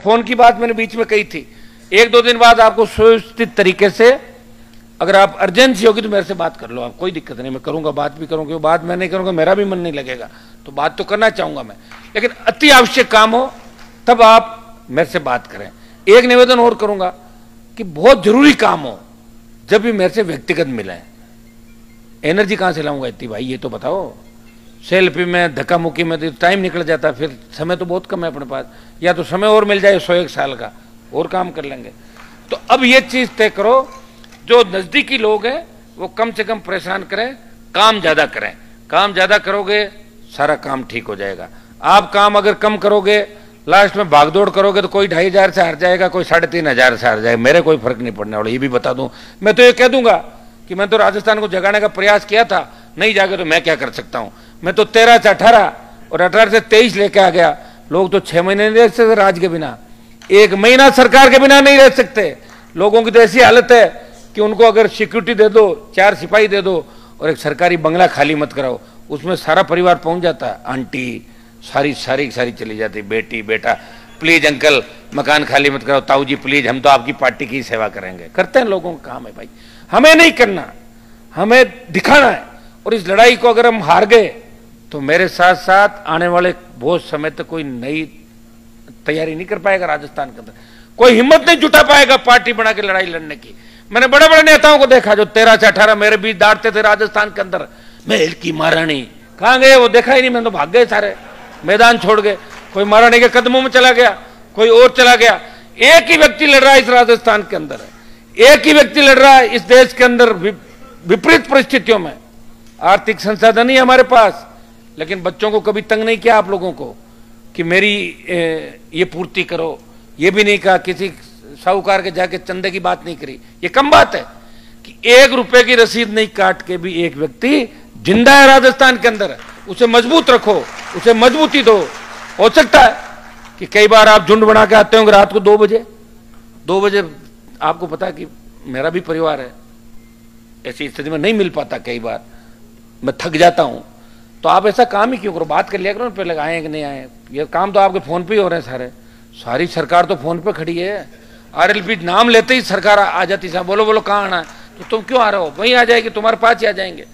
Phone की बात मैंने बीच में कही थी, 1-2 दिन बाद आपको सुव्यवस्थित तरीके से, अगर आप अर्जेंसी होगी तो मेरे से बात कर लो, आप कोई दिक्कत नहीं, मैं करूंगा, बात भी करूंगा। बात मैं नहीं करूंगा मेरा भी मन नहीं लगेगा, तो बात तो करना चाहूंगा मैं, लेकिन अति आवश्यक काम हो तब आप मेरे से बात करें। एक निवेदन और करूंगा कि बहुत जरूरी काम हो जब भी मेरे से व्यक्तिगत मिले। एनर्जी कहां से लाऊंगा इतनी भाई, ये तो बताओ। सेल्फी में, धक्का मुक्की में तो टाइम निकल जाता है, फिर समय तो बहुत कम है अपने पास। या तो समय और मिल जाए 101 साल का, और काम कर लेंगे। तो अब ये चीज तय करो, जो नजदीकी लोग हैं वो कम से कम परेशान करें, काम ज्यादा करें। काम ज्यादा करोगे सारा काम ठीक हो जाएगा। आप काम अगर कम करोगे, लास्ट में भागदौड़ करोगे तो कोई 2500 से हार जाएगा, कोई 3500 से हार जाएगा, मेरे कोई फर्क नहीं पड़ने वाला, ये भी बता दूं। मैं तो ये कह दूंगा कि मैं तो राजस्थान को जगाने का प्रयास किया था, नहीं जागे तो मैं क्या कर सकता हूं। मैं तो 13 से 18 और 18 से 23 लेके आ गया। लोग तो 6 महीने नहीं रह सकते राज के बिना, 1 महीना सरकार के बिना नहीं रह सकते। लोगों की तो ऐसी हालत है कि उनको अगर सिक्योरिटी दे दो, 4 सिपाही दे दो और एक सरकारी बंगला खाली मत कराओ, उसमें सारा परिवार पहुंच जाता है। आंटी सारी चली जाती, बेटी बेटा प्लीज अंकल मकान खाली मत कराओ, ताऊ जी प्लीज हम तो आपकी पार्टी की सेवा करेंगे। करते हैं, लोगों का काम है भाई, हमें नहीं करना, हमें दिखाना है। और इस लड़ाई को अगर हम हार गए तो मेरे साथ साथ आने वाले बहुत समय तक कोई नई तैयारी नहीं कर पाएगा राजस्थान के अंदर, कोई हिम्मत नहीं जुटा पाएगा पार्टी बना के लड़ाई लड़ने की। मैंने बड़े बड़े नेताओं को देखा जो 13 से 18 मेरे बीच दांड़ते थे राजस्थान के अंदर, महल की महारानी कहां गए, वो देखा ही नहीं, मैंने तो भाग गए सारे, मैदान छोड़ गए। कोई महारानी के कदमों में चला गया, कोई और चला गया। एक ही व्यक्ति लड़ रहा है इस राजस्थान के अंदर, एक ही व्यक्ति लड़ रहा है इस देश के अंदर विपरीत परिस्थितियों में। आर्थिक संसाधन ही हमारे पास, लेकिन बच्चों को कभी तंग नहीं किया आप लोगों को कि मेरी ये पूर्ति करो, ये भी नहीं कहा। किसी साहूकार के जाके चंदे की बात नहीं करी। ये कम बात है कि 1 रुपए की रसीद नहीं काट के भी एक व्यक्ति जिंदा है राजस्थान के अंदर, उसे मजबूत रखो, उसे मजबूती दो। हो सकता है कि कई बार आप झुंड बना के आते होंगे रात को 2 बजे, आपको पता है कि मेरा भी परिवार है, ऐसी स्थिति में नहीं मिल पाता, कई बार मैं थक जाता हूं। तो आप ऐसा काम ही क्यों करो, बात कर लिया करो ना पहले, आए कि नहीं आए। ये काम तो आपके फोन पे ही हो रहे हैं सारी सरकार तो फोन पे खड़ी है। RLP नाम लेते ही सरकार आ जाती, साहब बोलो कहाँ आना है, तो तुम क्यों आ रहे हो, वहीं आ जाएगी, तुम्हारे पास ही आ जाएंगे।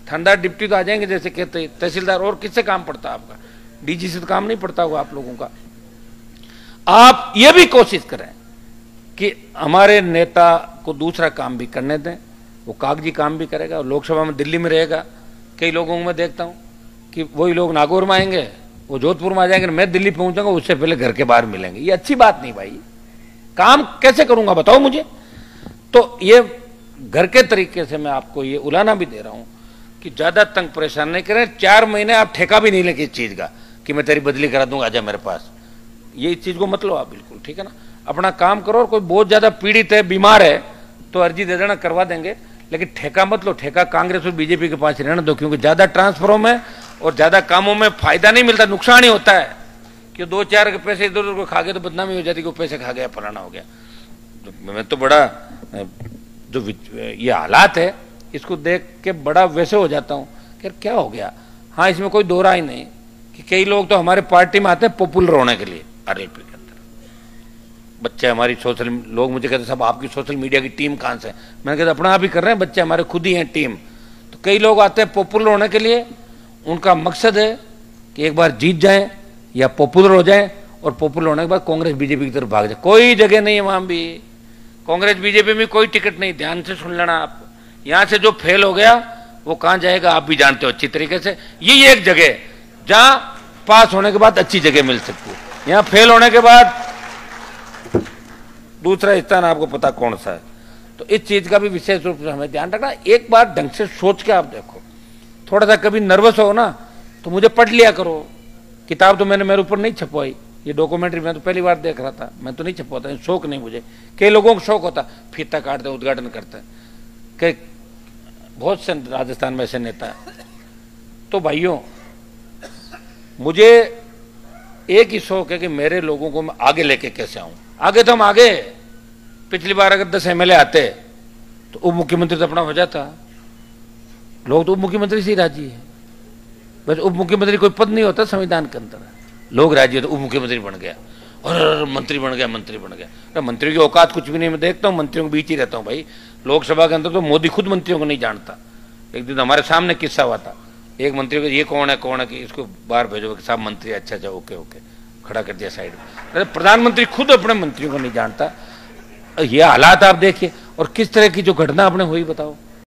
थानेदार डिप्टी तो आ जाएंगे जैसे कहते, तहसीलदार, और किससे काम पड़ता है आपका, DG से तो काम नहीं पड़ता होगा आप लोगों का। आप ये भी कोशिश करें कि हमारे नेता को दूसरा काम भी करने दें, वो कागजी काम भी करेगा, लोकसभा में दिल्ली में रहेगा। कई लोगों को मैं देखता हूं कि वही लोग नागौर में आएंगे, वो जोधपुर में आ जाएंगे, मैं दिल्ली पहुंचूंगा, उससे पहले घर के बाहर मिलेंगे। ये अच्छी बात नहीं भाई, काम कैसे करूंगा बताओ मुझे। तो ये घर के तरीके से मैं आपको ये उलाना भी दे रहा हूं कि ज्यादा तंग परेशान नहीं करें। 4 महीने आप ठेका भी नहीं लेंगे इस चीज का कि मैं तेरी बदली करा दूंगा, आजा मेरे पास, ये इस चीज को मत लो आप, बिल्कुल ठीक है ना। अपना काम करो, और कोई बहुत ज्यादा पीड़ित है, बीमार है, तो अर्जी दे देना, करवा देंगे, लेकिन ठेका मत लो। ठेका कांग्रेस और बीजेपी के पास रहने दो, क्योंकि ज्यादा ट्रांसफरों में और ज्यादा कामों में फायदा नहीं मिलता, नुकसान ही होता है कि 2-4 के पैसे इधर उधर को खा गए तो बदनामी हो जाती, को पैसे खा गया, फलाना हो गया। तो मैं तो बड़ा जो ये हालात है इसको देख के बड़ा वैसे हो जाता हूं कि क्या हो गया। हाँ, इसमें कोई दो राय नहीं कि कई लोग तो हमारे पार्टी में आते हैं पॉपुलर होने के लिए। RLP के अंदर बच्चे हमारी सोशल, लोग मुझे कहते साहब आपकी सोशल मीडिया की टीम कहां से, मैंने कहता अपना आप ही कर रहे हैं, बच्चे हमारे खुद ही हैं टीम। तो कई लोग आते हैं पॉपुलर होने के लिए, उनका मकसद है कि एक बार जीत जाएं या पॉपुलर हो जाएं, और पॉपुलर होने के बाद कांग्रेस बीजेपी की तरफ भाग जाए। कोई जगह नहीं है वहां भी, कांग्रेस बीजेपी में कोई टिकट नहीं। ध्यान से सुन लेना आप, यहां से जो फेल हो गया वो कहां जाएगा आप भी जानते हो अच्छी तरीके से। यही एक जगह जहां पास होने के बाद अच्छी जगह मिल सकती है, यहां फेल होने के बाद दूसरा स्थान आपको पता कौन सा है। तो इस चीज का भी विशेष रूप से हमें ध्यान रखना। एक बार ढंग से सोच के आप देखो, थोड़ा सा कभी नर्वस हो ना तो मुझे पढ़ लिया करो। किताब तो मैंने मेरे ऊपर नहीं छपवाई, ये डॉक्यूमेंट्री मैं तो पहली बार देख रहा था, मैं तो नहीं छपवाता, शौक नहीं मुझे। कई लोगों को शौक होता, फीता काटते उद्घाटन करते हैं, कई बहुत से राजस्थान में ऐसे नेता है। तो भाइयों, मुझे एक ही शौक है कि मेरे लोगों को मैं आगे लेके कैसे आऊं। आगे तो हम आगे, पिछली बार अगर 10 MLA आते तो उप मुख्यमंत्री तो अपना हो जाता, लोग तो उप मुख्यमंत्री से ही राजी है। बस उप मुख्यमंत्री कोई पद नहीं होता संविधान के अंदर, लोग राजी होते, उप मुख्यमंत्री बन गया। और मंत्री बन गया, मंत्री बन गया। तो मंत्री की औकात कुछ भी नहीं। मैं देखता हूँ मंत्रियों के बीच ही रहता हूँ भाई। लोकसभा के अंदर तो मोदी खुद मंत्रियों को नहीं जानता। एक दिन हमारे सामने किस्सा हुआ था, एक मंत्री को ये कौन है कि इसको बाहर भेजो कि साहब मंत्री, अच्छा अच्छा ओके ओके, खड़ा कर दिया साइड में। प्रधानमंत्री खुद अपने मंत्रियों को नहीं जानता। ये हालात आप देखिए, और किस तरह की जो घटना आपने हुई बताओ।